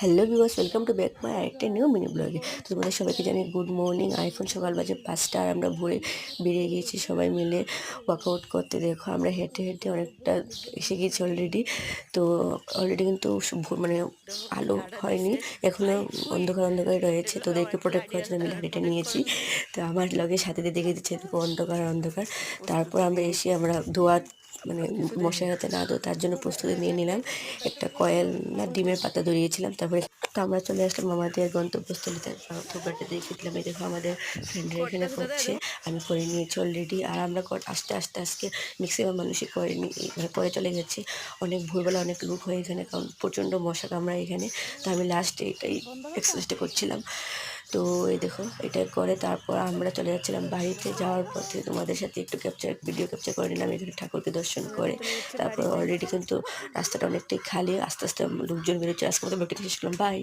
Hello viewers, welcome to back my আরেকটা new mini ব্লগে। তো তোমাদের সবাইকে জানি গুড মর্নিং। এখন সকাল বাজে 5টা আর আমরা ভোরে বেরিয়ে গিয়েছি সবাই মিলে ওয়ার্কআউট করতে। দেখো আমরা হেঁটে হেঁটে অনেকটা এসে গিয়েছি অলরেডি। তো অলরেডি কিন্তু মানে আলো হয়নি, এখনও অন্ধকার অন্ধকার রয়েছে। তো ওদেরকে প্রোটেক্ট করার জন্য আমি লাঠিটা নিয়েছি। তো আমার লগে সাথে দিয়ে দেখে দিচ্ছে দেখো অন্ধকার অন্ধকার। তারপর আমরা এসে আমরা ধোয়া মানে মশার হাতে না দো তার জন্য প্রস্তুতি নিয়ে নিলাম। একটা কয়েল না ডিমের পাতা ধরিয়েছিলাম। তারপরে তো আমরা চলে আসলাম আমাদের গন্তব্যস্থলিতে। থোকাটা দেখে দিলাম, এই দেখো আমাদের ফ্রেন্ডরা এখানে করছে, আমি করে নিয়েছি অলরেডি। আর আমরা আস্তে আস্তে আজকে ম্যাক্সিমাম মানুষই করে মানে করে চলে গেছি। অনেক ভোরবেলা অনেক লোক হয় এখানে, কারণ প্রচণ্ড মশা কামড়ায় এখানে। তো আমি লাস্টে এটাই এক্সারসাইজটা করছিলাম। তো এই দেখো এটা করে তারপর আমরা চলে যাচ্ছিলাম বাড়িতে। যাওয়ার পথে তোমাদের সাথে একটু ভিডিও ক্যাপচার করে নিলাম এখানে ঠাকুরকে দর্শন করে। তারপর অলরেডি কিন্তু রাস্তাটা অনেকটাই খালি, আস্তে আস্তে লোকজন বেরোচ্ছে। আজকে মতো ব্লগটি শেষ করলাম, বাই।